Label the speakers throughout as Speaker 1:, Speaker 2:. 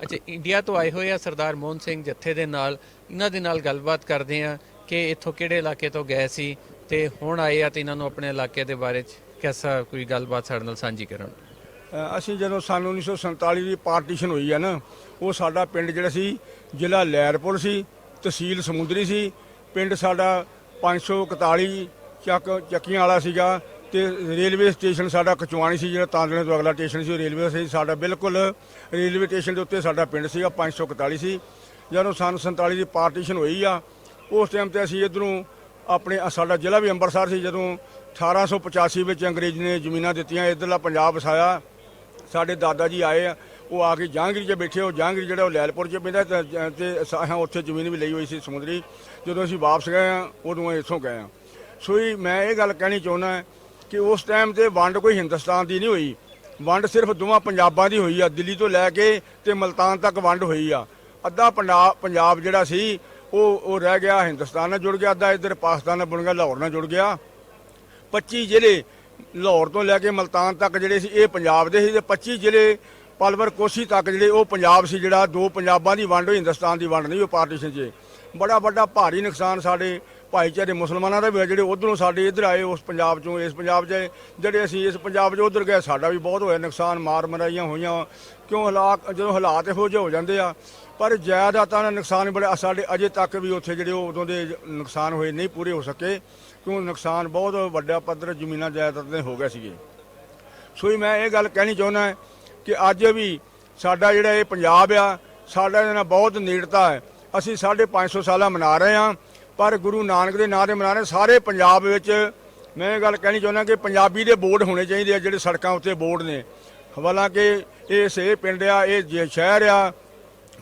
Speaker 1: ਅੱਛਾ, ਇੰਡੀਆ ਤੋਂ ਆਏ ਹੋਏ ਆ ਸਰਦਾਰ ਮੋਹਨ ਸਿੰਘ ਜੱਥੇ ਦੇ ਨਾਲ, ਇਹਨਾਂ ਦੇ ਨਾਲ ਗੱਲਬਾਤ ਕਰਦੇ ਆ ਕਿ ਇੱਥੋਂ ਕਿਹੜੇ ਇਲਾਕੇ ਤੋਂ ਗਏ ਸੀ ਤੇ ਹੁਣ ਆਏ ਆ ਤੇ ਇਹਨਾਂ ਨੂੰ ਆਪਣੇ ਇਲਾਕੇ ਦੇ ਬਾਰੇ 'ਚ ਕਿਹਦਾ ਕੋਈ ਗੱਲਬਾਤ ਸਾਡੇ ਨਾਲ ਸਾਂਝੀ ਕਰਨ।
Speaker 2: ਅਸੀਂ ਜਦੋਂ ਸਨ 1947 ਦੀ ਪਾਰਟੀਸ਼ਨ ਹੋਈ ਹੈ ਨਾ, ਉਹ ਸਾਡਾ ਪਿੰਡ ਜਿਹੜਾ ਸੀ ਜ਼ਿਲ੍ਹਾ ਲਹਿਰਪੁਰ ਸੀ, ਤਹਿਸੀਲ ਸਮੁੰਦਰੀ ਸੀ। ਪਿੰਡ ਸਾਡਾ 541 ਚੱਕੀਆਂ ਵਾਲਾ ਸੀਗਾ ਤੇ ਰੇਲਵੇ ਸਟੇਸ਼ਨ ਸਾਡਾ ਕਚਵਾਣੀ ਸੀ, ਜਿਹੜਾ ਤਾਂਦਲੇ ਤੋਂ ਅਗਲਾ ਸਟੇਸ਼ਨ ਸੀ ਉਹ ਰੇਲਵੇ ਸੀ ਸਾਡਾ, ਬਿਲਕੁਲ ਰੇਲਵੇ ਸਟੇਸ਼ਨ ਦੇ ਉੱਤੇ ਸਾਡਾ ਪਿੰਡ ਸੀਗਾ। 541 ਸੀ। ਜਦੋਂ ਸਨ 47 ਦੀ ਪਾਰਟੀਸ਼ਨ ਹੋਈ ਆ, ਉਸ ਟਾਈਮ ਤੇ ਅਸੀਂ ਇੱਧਰੋਂ ਆਪਣੇ ਸਾਡਾ ਜ਼ਿਲ੍ਹਾ ਵੀ ਅੰਮ੍ਰਿਤਸਰ ਸੀ। ਜਦੋਂ 1885 ਵਿੱਚ ਅੰਗਰੇਜ਼ ਨੇ ਜ਼ਮੀਨਾਂ ਦਿੱਤੀਆਂ, ਇੱਧਰਲਾ ਪੰਜਾਬ ਵਸਾਇਆ। ਸਾਡੇ ਦਾਦਾ ਜੀ ਆਏ ਆ, ਉਹ ਆ ਕੇ ਜਹਾਂਗੀਰ 'ਚ ਬੈਠੇ। ਉਹ ਜਹਾਂਗੀਰ ਜਿਹੜਾ ਉਹ ਲੈਲਪੁਰ 'ਚ ਪੈਂਦਾ ਤੇ ਅਸੀਂ ਉੱਥੇ ਜ਼ਮੀਨ ਵੀ ਲਈ ਹੋਈ ਸੀ ਸਮੁੰਦਰੀ। ਜਦੋਂ ਅਸੀਂ ਵਾਪਸ ਗਏ ਆ, ਉਦੋਂ ਇੱਥੋਂ ਗਏ ਆ। ਸੋ ਮੈਂ ਇਹ ਗੱਲ ਕਹਿਣੀ ਚਾਹੁੰਦਾ ਕਿ ਉਸ ਟਾਈਮ ਤੇ ਵੰਡ ਕੋਈ ਹਿੰਦੁਸਤਾਨ ਦੀ ਨਹੀਂ ਹੋਈ, ਵੰਡ ਸਿਰਫ ਦੋਵਾਂ ਪੰਜਾਬਾਂ ਦੀ ਹੋਈ ਆ। ਦਿੱਲੀ ਤੋਂ ਲੈ ਕੇ ਤੇ ਮਲਤਾਨ ਤੱਕ ਵੰਡ ਹੋਈ ਆ। ਅੱਧਾ ਪੰਜਾਬ ਜਿਹੜਾ ਸੀ ਉਹ ਰਹਿ ਗਿਆ, ਹਿੰਦੁਸਤਾਨ ਨਾਲ ਜੁੜ ਗਿਆ। ਅੱਧਾ ਇੱਧਰ ਪਾਕਿਸਤਾਨ ਨਾਲ ਬਣ ਗਿਆ, ਲਾਹੌਰ ਨਾਲ ਜੁੜ ਗਿਆ। 25 ਜ਼ਿਲ੍ਹੇ ਲਾਹੌਰ ਤੋਂ ਲੈ ਕੇ ਮਲਤਾਨ ਤੱਕ ਜਿਹੜੇ ਸੀ ਇਹ ਪੰਜਾਬ ਦੇ ਸੀ, ਤੇ 25 ਜ਼ਿਲ੍ਹੇ ਪਲਵਰ ਕੋਸੀ ਤੱਕ ਜਿਹੜੇ ਉਹ ਪੰਜਾਬ ਸੀ। ਜਿਹੜਾ ਦੋ ਪੰਜਾਬਾਂ ਦੀ ਵੰਡ ਹੋਈ, ਹਿੰਦੁਸਤਾਨ ਦੀ ਵੰਡ ਨਹੀਂ ਉਹ ਪਾਰਟੀਸ਼ਨ 'ਚ। ਬੜਾ ਵੱਡਾ ਭਾਰੀ ਨੁਕਸਾਨ ਸਾਡੇ ਭਾਈਚਾਰੇ ਮੁਸਲਮਾਨਾਂ ਦਾ ਵੀ, ਜਿਹੜੇ ਉੱਧਰੋਂ ਸਾਡੇ ਇੱਧਰ ਆਏ ਉਸ ਪੰਜਾਬ 'ਚੋਂ, ਇਸ ਪੰਜਾਬ 'ਚ ਜਿਹੜੇ ਅਸੀਂ ਇਸ ਪੰਜਾਬ 'ਚ ਉੱਧਰ ਗਏ, ਸਾਡਾ ਵੀ ਬਹੁਤ ਹੋਇਆ ਨੁਕਸਾਨ, ਮਾਰ ਮਰਾਈਆਂ ਹੋਈਆਂ। ਕਿਉਂ ਜਦੋਂ ਹਾਲਾਤ ਇਹੋ ਜਿਹੇ ਹੋ ਜਾਂਦੇ ਆ। ਪਰ ਜਾਇਦਾਦਾਂ ਦਾ ਨੁਕਸਾਨ ਬੜਾ ਸਾਡੇ ਅਜੇ ਤੱਕ ਵੀ ਉੱਥੇ ਜਿਹੜੇ ਉਦੋਂ ਦੇ ਨੁਕਸਾਨ ਹੋਏ ਨਹੀਂ ਪੂਰੇ ਹੋ ਸਕੇ, ਕਿਉਂ ਨੁਕਸਾਨ ਬਹੁਤ ਵੱਡਾ ਪੱਧਰ ਜ਼ਮੀਨਾਂ ਜਾਇਦਾਦਾਂ ਦੇ ਹੋ ਗਏ ਸੀਗੇ। ਸੋ ਮੈਂ ਇਹ ਗੱਲ ਕਹਿਣੀ ਚਾਹੁੰਦਾ ਕਿ ਅੱਜ ਵੀ ਸਾਡਾ ਜਿਹੜਾ ਇਹ ਪੰਜਾਬ ਆ, ਸਾਡਾ ਇਹਦੇ ਨਾਲ ਬਹੁਤ ਨੇੜਤਾ ਹੈ। ਅਸੀਂ 550 ਸਾਲਾ ਮਨਾ ਰਹੇ ਹਾਂ, ਪਰ ਗੁਰੂ ਨਾਨਕ ਦੇ ਨਾਂ 'ਤੇ ਮਨਾ ਰਹੇ ਸਾਰੇ ਪੰਜਾਬ ਵਿੱਚ। ਮੈਂ ਇਹ ਗੱਲ ਕਹਿਣੀ ਚਾਹੁੰਦਾ ਕਿ ਪੰਜਾਬੀ ਦੇ ਬੋਰਡ ਹੋਣੇ ਚਾਹੀਦੇ ਆ, ਜਿਹੜੇ ਸੜਕਾਂ ਉੱਤੇ ਬੋਰਡ ਨੇ। ਹਾਲਾਂਕਿ ਇਹ ਪਿੰਡ ਆ, ਇਹ ਸ਼ਹਿਰ ਆ,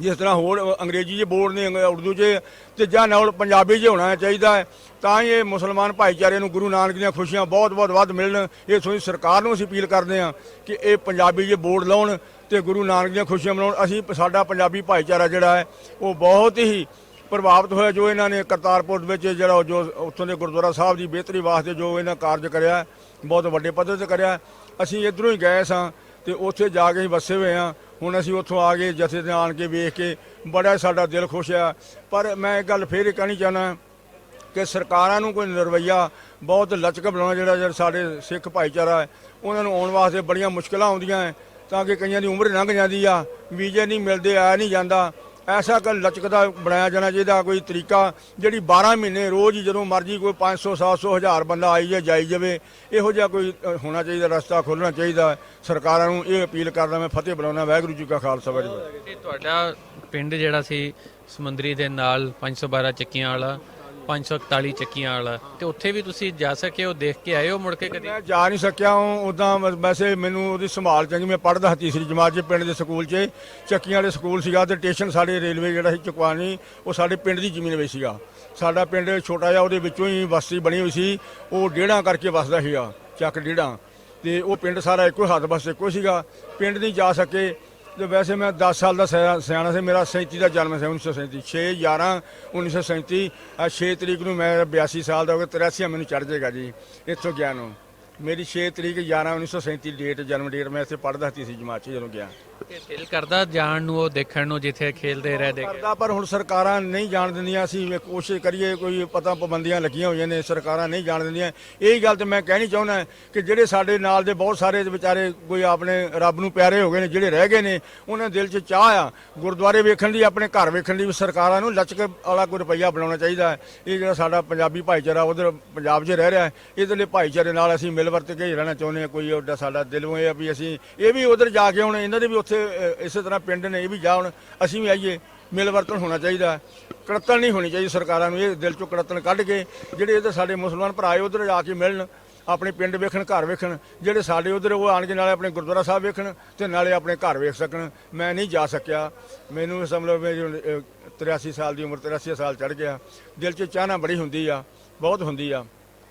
Speaker 2: ਜਿਸ ਤਰ੍ਹਾਂ ਹੋਰ ਅੰਗਰੇਜ਼ੀ 'ਚ ਬੋਰਡ ਨੇ, ਉਰਦੂ 'ਚ, ਤੇ ਜਾਂ ਨਾਲ ਪੰਜਾਬੀ 'ਚ ਹੋਣਾ ਚਾਹੀਦਾ ਹੈ। ਤਾਂ ਹੀ ਇਹ ਮੁਸਲਮਾਨ ਭਾਈਚਾਰੇ ਨੂੰ ਗੁਰੂ ਨਾਨਕ ਦੀਆਂ ਖੁਸ਼ੀਆਂ ਬਹੁਤ ਵੱਧ ਮਿਲਣ। ਇਹ ਸੋਈ ਸਰਕਾਰ ਨੂੰ ਅਸੀਂ ਅਪੀਲ ਕਰਦੇ ਹਾਂ ਕਿ ਇਹ ਪੰਜਾਬੀ 'ਚ ਬੋਰਡ ਲਾਉਣ ਤੇ ਗੁਰੂ ਨਾਨਕ ਦੀਆਂ ਖੁਸ਼ੀਆਂ ਮਨਾਉਣ। ਸਾਡਾ ਪੰਜਾਬੀ ਭਾਈਚਾਰਾ ਜਿਹੜਾ ਹੈ ਉਹ ਬਹੁਤ ਹੀ ਪ੍ਰਭਾਵਿਤ ਹੋਇਆ, ਜੋ ਇਹਨਾਂ ਨੇ ਕਰਤਾਰਪੁਰ ਵਿੱਚ ਜਿਹੜਾ ਜੋ ਉੱਥੋਂ ਦੇ ਗੁਰਦੁਆਰਾ ਸਾਹਿਬ ਦੀ ਬਿਹਤਰੀ ਵਾਸਤੇ ਜੋ ਇਹਨਾਂ ਕਾਰਜ ਕਰਿਆ, ਬਹੁਤ ਵੱਡੇ ਪੱਧਰ 'ਤੇ ਕਰਿਆ। ਅਸੀਂ ਇੱਧਰੋਂ ਹੀ ਗਏ ਸਾਂ ਤੇ ਉੱਥੇ ਜਾ ਕੇ ਅਸੀਂ ਵਸੇ ਹੋਏ ਹਾਂ। ਹੁਣ ਅਸੀਂ ਉੱਥੋਂ ਆ ਕੇ ਜਥੇ ਤੇ ਆਣ ਕੇ ਵੇਖ ਕੇ ਬੜਾ ਸਾਡਾ ਦਿਲ ਖੁਸ਼ ਆ। ਪਰ ਮੈਂ ਇੱਕ ਗੱਲ ਫੇਰ ਕਹਿਣੀ ਚਾਹੁੰਦਾ ਕਿ ਸਰਕਾਰਾਂ ਨੂੰ ਕੋਈ ਰਵੱਈਆ ਬਹੁਤ ਲਚਕ ਬਣਾਉਣਾ, ਜਿਹੜਾ ਸਾਡੇ ਸਿੱਖ ਭਾਈਚਾਰਾ ਹੈ ਉਹਨਾਂ ਨੂੰ ਆਉਣ ਵਾਸਤੇ ਬੜੀਆਂ ਮੁਸ਼ਕਿਲਾਂ ਆਉਂਦੀਆਂ ਹੈ, ਤਾਂ ਕਿ ਕਈਆਂ ਦੀ ਉਮਰ ਲੰਘ ਜਾਂਦੀ ਆ, ਵੀਜ਼ੇ ਨਹੀਂ ਮਿਲਦੇ, ਆਇਆ ਨਹੀਂ ਜਾਂਦਾ। ਐਸਾ ਗੱਲ ਲਚਕਦਾ ਬਣਾਇਆ ਜਾਣਾ ਚਾਹੀਦਾ ਕੋਈ ਤਰੀਕਾ, ਜਿਹੜੀ 12 ਮਹੀਨੇ ਰੋਜ਼ ਹੀ ਜਦੋਂ ਮਰਜ਼ੀ ਕੋਈ 500 700 1000 ਬੰਦਾ ਆਈ ਜਾਈ ਜਾਵੇ, ਇਹੋ ਜਿਹਾ ਕੋਈ ਹੋਣਾ ਚਾਹੀਦਾ, ਰਸਤਾ ਖੋਲ੍ਹਣਾ ਚਾਹੀਦਾ ਸਰਕਾਰਾਂ ਨੂੰ। ਇਹ ਅਪੀਲ ਕਰਦਾ ਮੈਂ, ਫਤਿਹ ਬੁਲਾਉਣਾ। ਵਾਹਿਗੁਰੂ ਜੀ ਕਾ ਖਾਲਸਾ ਵਾਹਿਗੁਰੂ ਜੀ ਕੀ ਫਤਿਹ।
Speaker 1: ਤੁਹਾਡਾ ਪਿੰਡ ਜਿਹੜਾ ਸੀ ਸਮੁੰਦਰੀ ਦੇ ਨਾਲ 512 ਚੱਕੀਆਂ ਵਾਲਾ, 541 ਚੱਕੀਆਂ ਵਾਲਾ, ਤੇ ਉੱਥੇ ਵੀ ਤੁਸੀਂ ਜਾ ਸਕੇ ਹੋ, ਦੇਖ ਕੇ ਆਏ ਹੋ ਮੁੜ ਕੇ ਕਦੀ?
Speaker 2: ਮੈਂ ਜਾ ਨਹੀਂ ਸਕਿਆ ਉੱਦਾਂ, ਵੈਸੇ ਮੈਨੂੰ ਉਹਦੀ ਸੰਭਾਲ ਚੰਗੀ। ਮੈਂ ਪੜ੍ਹਦਾ ਤੀਸਰੀ ਜਮਾਤ 'ਚ ਪਿੰਡ ਦੇ ਸਕੂਲ 'ਚ, ਚੱਕੀਆਂ ਵਾਲੇ ਸਕੂਲ ਸੀਗਾ, ਤੇ ਸਟੇਸ਼ਨ ਸਾਡੇ ਰੇਲਵੇ ਜਿਹੜਾ ਸੀ ਚਕਵਾਨੀ, ਉਹ ਸਾਡੇ ਪਿੰਡ ਦੀ ਜ਼ਮੀਨ ਵਿੱਚ ਸੀਗਾ। ਸਾਡਾ ਪਿੰਡ ਛੋਟਾ ਜਿਹਾ, ਉਹਦੇ ਵਿੱਚੋਂ ਹੀ ਬਸਤੀ ਬਣੀ ਹੋਈ ਸੀ। ਉਹ ਡੇੜਾਂ ਕਰਕੇ ਵਸਦਾ ਸੀਗਾ, ਚੱਕ ਡੇੜਾਂ, ਤੇ ਉਹ ਪਿੰਡ ਸਾਰਾ ਇੱਕੋ ਹੱਥ ਬਸ ਇੱਕੋ ਸੀਗਾ। ਪਿੰਡ ਨਹੀਂ ਜਾ ਸਕੇ। ਤੇ ਵੈਸੇ ਮੈਂ 10 ਸਾਲ ਦਾ ਸਿਆਣਾ ਸੀ। ਮੇਰਾ 37 ਦਾ ਜਨਮ ਸੀ, 1937, 6/11/1937। 6 ਤਰੀਕ ਨੂੰ ਮੈਂ 82 ਸਾਲ ਦਾ ਹੋ ਗਿਆ, 83 ਮੈਨੂੰ ਚੜ੍ਹ ਜਾਏਗਾ ਜੀ ਇੱਥੋਂ ਗਿਆ ਨੂੰ। ਮੇਰੀ 6 ਤਰੀਕ 11/1937 ਡੇਟ, ਜਨਮ ਡੇਟ। ਮੈਂ ਇੱਥੇ ਪੜ੍ਹਦਾ ਤੀਸਰੀ ਜਮਾਤ 'ਚ ਜਦੋਂ ਗਿਆ।
Speaker 1: ਦਿਲ ਕਰਦਾ ਜਾਣ ਨੂੰ, ਉਹ ਦੇਖਣ ਨੂੰ ਜਿੱਥੇ ਖੇਲਦੇ ਰਹਿ
Speaker 2: ਕਰਦਾ, ਪਰ ਹੁਣ ਸਰਕਾਰਾਂ ਨਹੀਂ ਜਾਣ ਦਿੰਦੀਆਂ। ਅਸੀਂ ਕੋਸ਼ਿਸ਼ ਕਰੀਏ, ਕੋਈ ਪਤਾ ਪਾਬੰਦੀਆਂ ਲੱਗੀਆਂ ਹੋਈਆਂ ਨੇ, ਸਰਕਾਰਾਂ ਨਹੀਂ ਜਾਣ ਦਿੰਦੀਆਂ। ਇਹੀ ਗੱਲ ਤੇ ਮੈਂ ਕਹਿਣੀ ਚਾਹੁੰਦਾ ਕਿ ਜਿਹੜੇ ਸਾਡੇ ਨਾਲ ਦੇ ਬਹੁਤ ਸਾਰੇ ਵਿਚਾਰੇ ਕੋਈ ਆਪਣੇ ਰੱਬ ਨੂੰ ਪਿਆਰੇ ਹੋ ਗਏ ਨੇ, ਜਿਹੜੇ ਰਹਿ ਗਏ ਨੇ, ਉਹਨਾਂ ਦਿਲ 'ਚ ਚਾਹ ਆ ਗੁਰਦੁਆਰੇ ਵੇਖਣ ਦੀ, ਆਪਣੇ ਘਰ ਵੇਖਣ ਦੀ। ਸਰਕਾਰਾਂ ਨੂੰ ਲਚਕ ਵਾਲਾ ਕੋਈ ਰੁਪਈਆ ਬਣਾਉਣਾ ਚਾਹੀਦਾ ਹੈ। ਇਹ ਜਿਹੜਾ ਸਾਡਾ ਪੰਜਾਬੀ ਭਾਈਚਾਰਾ ਉਧਰ ਪੰਜਾਬ 'ਚ ਰਹਿ ਰਿਹਾ ਹੈ, ਇਹਦੇ ਭਾਈਚਾਰੇ ਨਾਲ ਅਸੀਂ ਮਿਲ ਵਰਤ ਕੇ ਰਹਿਣਾ ਚਾਹੁੰਦੇ ਹਾਂ। ਕੋਈ ਉਹਦਾ ਸਾਡਾ ਦਿਲੋਂ ਇਹ ਆ ਵੀ ਅਸੀਂ ਇਹ ਵੀ ਉਧਰ ਜਾ ਕੇ ਹੁਣ ਇਹਨਾਂ ਦੇ ਵੀ ਉੱਥੇ ਇਸੇ ਤਰ੍ਹਾਂ ਪਿੰਡ ਨੇ, ਇਹ ਵੀ ਜਾਣ, ਅਸੀਂ ਵੀ ਆਈਏ। ਮਿਲ ਵਰਤਨ ਹੋਣਾ ਚਾਹੀਦਾ, ਕੜਤਣ ਨਹੀਂ ਹੋਣੀ ਚਾਹੀਦੀ। ਸਰਕਾਰਾਂ ਨੂੰ ਇਹ ਦਿਲ ਚੋਂ ਕੜਤਣ ਕੱਢ ਕੇ ਜਿਹੜੇ ਇੱਧਰ ਸਾਡੇ ਮੁਸਲਮਾਨ ਭਰਾ ਉਧਰ ਜਾ ਕੇ ਮਿਲਣ, ਆਪਣੇ ਪਿੰਡ ਵੇਖਣ, ਘਰ ਵੇਖਣ। ਜਿਹੜੇ ਸਾਡੇ ਉਧਰ ਉਹ ਆਣ ਕੇ ਨਾਲੇ ਆਪਣੇ ਗੁਰਦੁਆਰਾ ਸਾਹਿਬ ਵੇਖਣ ਤੇ ਨਾਲੇ ਆਪਣੇ ਘਰ ਵੇਖ ਸਕਣ। ਮੈਂ ਨਹੀਂ ਜਾ ਸਕਿਆ। ਮੈਨੂੰ ਸਮਝ ਮੇਰੀ 83 ਸਾਲ ਦੀ ਉਮਰ, 83 ਸਾਲ ਚੜ੍ਹ ਗਿਆ। ਦਿਲ 'ਚ ਚਾਹਨਾ ਬੜੀ ਹੁੰਦੀ ਆ, ਬਹੁਤ ਹੁੰਦੀ ਆ।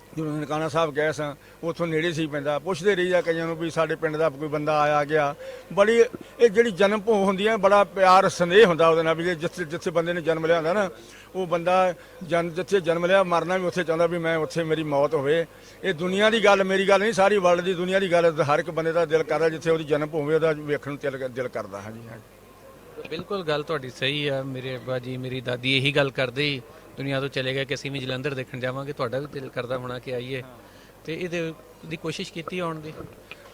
Speaker 2: ਜਦੋਂ ਨਨਕਾਣਾ ਸਾਹਿਬ ਗਏ ਸਾਂ, ਉੱਥੋਂ ਨੇੜੇ ਸੀ ਪੈਂਦਾ, ਪੁੱਛਦੇ ਰਹੀਦਾ ਕਈਆਂ ਨੂੰ ਵੀ ਸਾਡੇ ਪਿੰਡ ਦਾ ਕੋਈ ਬੰਦਾ ਆਇਆ ਗਿਆ। ਬੜੀ ਇਹ ਜਿਹੜੀ ਜਨਮ ਭੂ ਹੁੰਦੀ ਹੈ, ਬੜਾ ਪਿਆਰ ਸੰਦੇਹ ਹੁੰਦਾ ਉਹਦੇ ਨਾਲ ਵੀ ਜਿੱਥੇ ਬੰਦੇ ਨੇ ਜਨਮ ਲਿਆ ਹੁੰਦਾ ਨਾ, ਉਹ ਬੰਦਾ ਜਿੱਥੇ ਜਨਮ ਲਿਆ, ਮਰਨਾ ਵੀ ਉੱਥੇ ਚਾਹੁੰਦਾ ਵੀ ਮੈਂ ਉੱਥੇ ਮੇਰੀ ਮੌਤ ਹੋਵੇ। ਇਹ ਦੁਨੀਆ ਦੀ ਗੱਲ, ਮੇਰੀ ਗੱਲ ਨਹੀਂ, ਸਾਰੀ ਵਰਲਡ ਦੀ ਦੁਨੀਆ ਦੀ ਗੱਲ। ਹਰ ਇੱਕ ਬੰਦੇ ਦਾ ਦਿਲ ਕਰਦਾ ਜਿੱਥੇ ਉਹਦੀ ਜਨਮ ਹੋਵੇ, ਉਹਦਾ ਵੇਖਣ ਨੂੰ ਦਿਲ ਕਰਦਾ। ਹਾਂਜੀ ਹਾਂਜੀ।
Speaker 1: ਬਿਲਕੁਲ ਗੱਲ ਤੁਹਾਡੀ ਸਹੀ ਆ। ਮੇਰੇ ਅੱਬਾ ਜੀ ਮੇਰੀ ਦਾਦੀ ਇਹੀ ਗੱਲ ਕਰਦੇ ਹੀ ਦੁਨੀਆ ਤੋਂ ਚਲੇ ਗਏ ਕਿ ਅਸੀਂ ਵੀ ਜਲੰਧਰ ਦੇਖਣ ਜਾਵਾਂਗੇ। ਤੁਹਾਡਾ ਵੀ ਦਿਲ ਕਰਦਾ ਹੋਣਾ ਕਿ ਆਈਏ, ਤੇ ਇਹਦੇ ਦੀ ਕੋਸ਼ਿਸ਼ ਕੀਤੀ ਆਉਣ ਦੀ।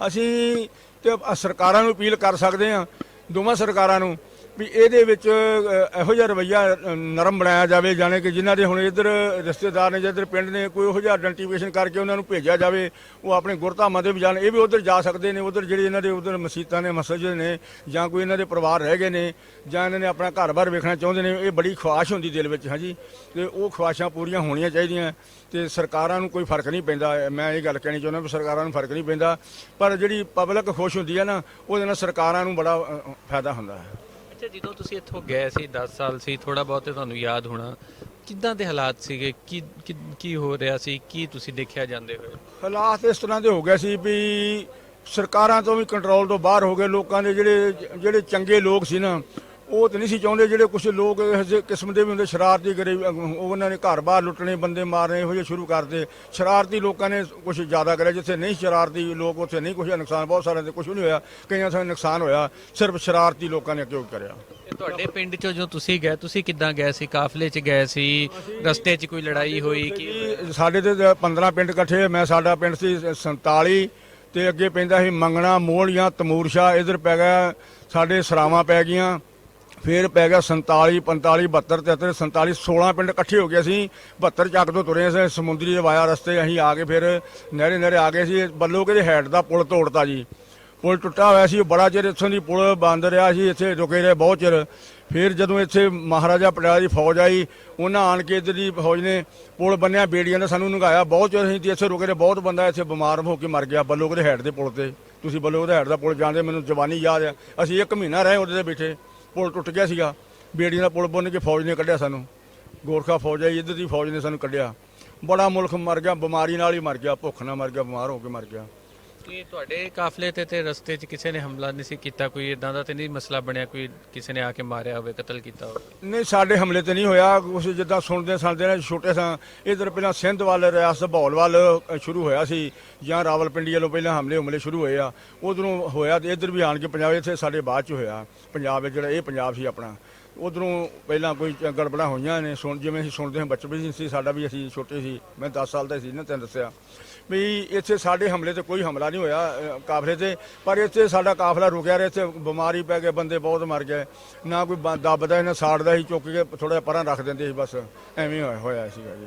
Speaker 2: ਅਸੀਂ ਤੇ ਸਰਕਾਰਾਂ ਨੂੰ ਅਪੀਲ ਕਰ ਸਕਦੇ ਹਾਂ, ਦੋਵਾਂ ਸਰਕਾਰਾਂ ਨੂੰ, ਵੀ ਇਹਦੇ ਵਿੱਚ ਇਹੋ ਜਿਹਾ ਰਵੱਈਆ ਨਰਮ ਬਣਾਇਆ ਜਾਵੇ, ਜਾਣੇ ਕਿ ਜਿਨ੍ਹਾਂ ਦੇ ਹੁਣ ਇੱਧਰ ਰਿਸ਼ਤੇਦਾਰ ਨੇ ਜਾਂ ਇੱਧਰ ਪਿੰਡ ਨੇ, ਕੋਈ ਇਹੋ ਜਿਹਾ ਆਇਡੈਂਟੀਫਿਕੇਸ਼ਨ ਕਰਕੇ ਉਹਨਾਂ ਨੂੰ ਭੇਜਿਆ ਜਾਵੇ। ਉਹ ਆਪਣੇ ਗੁਰਧਾਮਾਂ ਦੇ ਵੀ ਜਾਣ, ਇਹ ਵੀ ਉੱਧਰ ਜਾ ਸਕਦੇ ਨੇ। ਉੱਧਰ ਜਿਹੜੇ ਇਹਨਾਂ ਦੇ ਉੱਧਰ ਮਸੀਤਾਂ ਨੇ, ਮਸਜਿਦ ਨੇ, ਜਾਂ ਕੋਈ ਇਹਨਾਂ ਦੇ ਪਰਿਵਾਰ ਰਹਿ ਗਏ ਨੇ, ਜਾਂ ਇਹਨਾਂ ਨੇ ਆਪਣਾ ਘਰ-ਬਾਰ ਵੇਖਣਾ ਚਾਹੁੰਦੇ ਨੇ, ਇਹ ਬੜੀ ਖੁਆਇਸ਼ ਹੁੰਦੀ ਦਿਲ ਵਿੱਚ। ਹਾਂਜੀ, ਤੇ ਉਹ ਖੁਆਇਸ਼ਾਂ ਪੂਰੀਆਂ ਹੋਣੀਆਂ ਚਾਹੀਦੀਆਂ। ਤੇ ਸਰਕਾਰਾਂ ਨੂੰ ਕੋਈ ਫਰਕ ਨਹੀਂ ਪੈਂਦਾ। ਮੈਂ ਇਹ ਗੱਲ ਕਹਿਣੀ ਚਾਹੁੰਦਾ ਵੀ ਸਰਕਾਰਾਂ ਨੂੰ ਫਰਕ ਨਹੀਂ ਪੈਂਦਾ, ਪਰ ਜਿਹੜੀ ਪਬਲਿਕ ਖੁਸ਼ ਹੁੰਦੀ ਹੈ ਨਾ, ਉਹਦੇ ਨਾਲ ਸਰਕਾਰਾਂ ਨੂੰ ਬੜਾ ਫਾਇਦਾ ਹੁੰਦਾ ਹੈ।
Speaker 1: ਅੱਛਾ, ਜਦੋਂ ਤੁਸੀਂ ਇੱਥੋਂ ਗਏ ਸੀ 10 ਸਾਲ ਸੀ, ਥੋੜਾ ਬਹੁਤ ਤੁਹਾਨੂੰ ਯਾਦ ਹੋਣਾ, ਕਿੱਦਾਂ ਦੇ ਹਾਲਾਤ ਸੀਗੇ? ਕੀ ਹੋ ਰਿਹਾ ਸੀ? ਕੀ ਤੁਸੀਂ ਦੇਖਿਆ ਜਾਂਦੇ ਹੋਏ?
Speaker 2: ਹਾਲਾਤ ਇਸ ਤਰ੍ਹਾਂ ਦੇ ਹੋ ਗਏ ਸੀ ਵੀ ਸਰਕਾਰਾਂ ਤੋਂ ਵੀ ਕੰਟਰੋਲ ਤੋਂ ਬਾਹਰ ਹੋ ਗਏ। ਲੋਕਾਂ ਦੇ ਜਿਹੜੇ ਚੰਗੇ ਲੋਕ ਸੀ ਨਾ, ਉਹ ਤਾਂ ਨਹੀਂ ਸੀ ਚਾਹੁੰਦੇ। ਜਿਹੜੇ ਕੁਝ ਲੋਕ ਇਹੋ ਜਿਹੇ ਕਿਸਮ ਦੇ ਵੀ ਹੁੰਦੇ, ਸ਼ਰਾਰਤੀ ਕਰੇ, ਉਹਨਾਂ ਨੇ ਘਰ ਬਾਹਰ ਲੁੱਟਣੇ, ਬੰਦੇ ਮਾਰਨੇ, ਇਹੋ ਜਿਹੇ ਸ਼ੁਰੂ ਕਰਦੇ। ਸ਼ਰਾਰਤੀ ਲੋਕਾਂ ਨੇ ਕੁਝ ਜ਼ਿਆਦਾ ਕਰਿਆ। ਜਿੱਥੇ ਨਹੀਂ ਸ਼ਰਾਰਤੀ ਲੋਕ, ਉੱਥੇ ਨਹੀਂ ਕੁਝ ਨੁਕਸਾਨ। ਬਹੁਤ ਸਾਰਿਆਂ ਦੇ ਕੁਝ ਨਹੀਂ ਹੋਇਆ, ਕਈਆਂ ਦਾ ਨੁਕਸਾਨ ਹੋਇਆ। ਸਿਰਫ ਸ਼ਰਾਰਤੀ ਲੋਕਾਂ ਨੇ ਕਿਉਂ ਕਰਿਆ।
Speaker 1: ਤੁਹਾਡੇ ਪਿੰਡ ਚੋਂ ਜੋ ਤੁਸੀਂ ਗਏ, ਤੁਸੀਂ ਕਿੱਦਾਂ ਗਏ ਸੀ? ਕਾਫਲੇ 'ਚ ਗਏ ਸੀ? ਰਸਤੇ 'ਚ ਕੋਈ ਲੜਾਈ ਹੋਈ?
Speaker 2: ਸਾਡੇ ਤੇ 15 ਪਿੰਡ ਇਕੱਠੇ। ਸਾਡਾ ਪਿੰਡ ਸੀ 47, ਤੇ ਅੱਗੇ ਪੈਂਦਾ ਸੀ ਮੰਗਣਾ, ਮੋੜ ਜਾਂ ਤਮੂਰਸ਼ਾ। ਇੱਧਰ ਪੈ ਗਿਆ ਸਾਡੇ ਸਰਾਵਾਂ ਪੈ ਗਈਆਂ, ਫਿਰ ਪੈ ਗਿਆ 47, 45, 72, 73, 47, 16 ਪਿੰਡ ਇਕੱਠੇ ਹੋ ਗਏ ਸੀ। 72 ਚੱਕ ਤੋਂ ਤੁਰੇ ਸੀ, ਸਮੁੰਦਰੀ ਵਾਇਆ ਰਸਤੇ ਅਸੀਂ ਆ ਕੇ ਫਿਰ ਨਹਿਰੇ ਆ ਗਏ ਸੀ। ਬੱਲੋ ਕੇ ਹੈਡ ਦਾ ਪੁਲ ਤੋੜਤਾ ਜੀ। ਪੁਲ ਟੁੱਟਾ ਹੋਇਆ ਸੀ, ਬੜਾ ਚਿਰ ਇੱਥੋਂ ਦੀ ਪੁਲ ਬੰਦ ਰਿਹਾ ਸੀ। ਇੱਥੇ ਰੁਕੇ ਰਹੇ ਬਹੁਤ ਚਿਰ। ਫਿਰ ਜਦੋਂ ਇੱਥੇ ਮਹਾਰਾਜਾ ਪਟਿਆਲਾ ਦੀ ਫੌਜ ਆਈ, ਉਹਨਾਂ ਆਣ ਕੇ ਇੱਧਰ ਦੀ ਫੌਜ ਨੇ ਪੁਲ ਬੰਨਿਆ, ਬੇੜੀਆਂ ਦਾ ਸਾਨੂੰ ਨੰਗਾਇਆ। ਬਹੁਤ ਚਿਰ ਅਸੀਂ ਇੱਥੇ ਰੁਕੇ ਰਹੇ। ਬਹੁਤ ਬੰਦਾ ਇੱਥੇ ਬਿਮਾਰ ਹੋ ਕੇ ਮਰ ਗਿਆ ਬੱਲੋ ਕੇ ਹੈਡ ਦੇ ਪੁਲ ਤੇ। ਤੁਸੀਂ ਬੱਲੋ ਕੇ ਹੈਡ ਦਾ ਪੁਲ ਜਾਣਦੇ, ਮੈਨੂੰ ਜਵਾਨੀ ਯਾਦ ਆ। ਅਸੀਂ 1 ਮਹੀਨਾ ਰਹੇ ਉਹਦੇ ਤੇ ਬੈਠੇ। ਪੁਲ ਟੁੱਟ ਗਿਆ ਸੀਗਾ, ਬੇੜੀਆਂ ਦਾ ਪੁਲ ਬੰਨ ਕੇ ਫੌਜ ਨੇ ਕੱਢਿਆ ਸਾਨੂੰ। ਗੋਰਖਾ ਫੌਜ ਆਈ, ਇੱਧਰ ਦੀ ਫੌਜ ਨੇ ਸਾਨੂੰ ਕੱਢਿਆ। ਬੜਾ ਮੁਲਕ ਮਰ ਗਿਆ, ਬਿਮਾਰੀ ਨਾਲ ਹੀ ਮਰ ਗਿਆ, ਭੁੱਖ ਨਾਲ ਮਰ ਗਿਆ, ਬਿਮਾਰ ਹੋ ਕੇ ਮਰ ਗਿਆ।
Speaker 1: ਕੀ ਤੁਹਾਡੇ ਕਾਫਲੇ ਤੇ ਰਸਤੇ 'ਚ ਕਿਸੇ ਨੇ ਹਮਲਾ ਨਹੀਂ ਸੀ ਕੀਤਾ? ਕੋਈ ਇਦਾਂ ਦਾ ਤੇ ਨਹੀਂ ਮਸਲਾ ਬਣਿਆ ਕੋਈ ਕਿਸੇ ਨੇ ਆ ਕੇ ਮਾਰਿਆ ਹੋਵੇ, ਕਤਲ ਕੀਤਾ ਹੋਵੇ?
Speaker 2: ਨਹੀਂ, ਸਾਡੇ ਹਮਲੇ ਤੇ ਨਹੀਂ ਹੋਇਆ ਕੁਛ। ਜਿੱਦਾਂ ਸੁਣਦੇ ਨੇ, ਛੋਟੇ ਸਾਂ ਇੱਧਰ ਪਹਿਲਾਂ ਸਿੰਧ ਵੱਲ, ਰਿਆਸਤ ਬਹੌਲ ਵੱਲ ਸ਼ੁਰੂ ਹੋਇਆ ਸੀ, ਜਾਂ ਰਾਵਲਪਿੰਡੀ ਵੱਲੋਂ ਪਹਿਲਾਂ ਹਮਲੇ ਸ਼ੁਰੂ ਹੋਏ ਆ। ਉਧਰੋਂ ਹੋਇਆ ਤੇ ਇੱਧਰ ਵੀ ਆਣ ਕੇ ਪੰਜਾਬ, ਇੱਥੇ ਸਾਡੇ ਬਾਅਦ 'ਚ ਹੋਇਆ। ਪੰਜਾਬ ਜਿਹੜਾ ਇਹ ਪੰਜਾਬ ਸੀ ਆਪਣਾ, ਉਧਰੋਂ ਪਹਿਲਾਂ ਕੋਈ ਗੜਬੜਾਂ ਹੋਈਆਂ ਨੇ। ਜਿਵੇਂ ਅਸੀਂ ਸੁਣਦੇ ਹਾਂ, ਬਚਪਨ ਸੀ ਸਾਡਾ ਵੀ, ਅਸੀਂ ਛੋਟੇ ਸੀ। ਮੈਂ 10 ਸਾਲ ਦਾ ਸੀ ਨਾ, ਤੈਨੂੰ ਦੱਸਿਆ ਵੀ। ਇੱਥੇ ਸਾਡੇ ਹਮਲੇ ਤੇ ਕੋਈ ਹਮਲਾ ਨਹੀਂ ਹੋਇਆ ਕਾਫਲੇ ਤੇ, ਪਰ ਇੱਥੇ ਸਾਡਾ ਕਾਫਲਾ ਰੁਕਿਆ ਰਿਹਾ। ਇੱਥੇ ਬਿਮਾਰੀ ਪੈ ਗਏ, ਬੰਦੇ ਬਹੁਤ ਮਰ ਗਏ। ਨਾ ਕੋਈ ਦੱਬਦਾ, ਇਹਨਾਂ ਸਾੜਦਾ ਸੀ, ਚੁੱਕ ਕੇ ਥੋੜਾ ਜਿਹਾ ਪਰਾਂ ਰੱਖ ਦਿੰਦੇ ਸੀ, ਬਸ ਐਵੇਂ ਹੋਇਆ ਸੀਗਾ ਜੀ।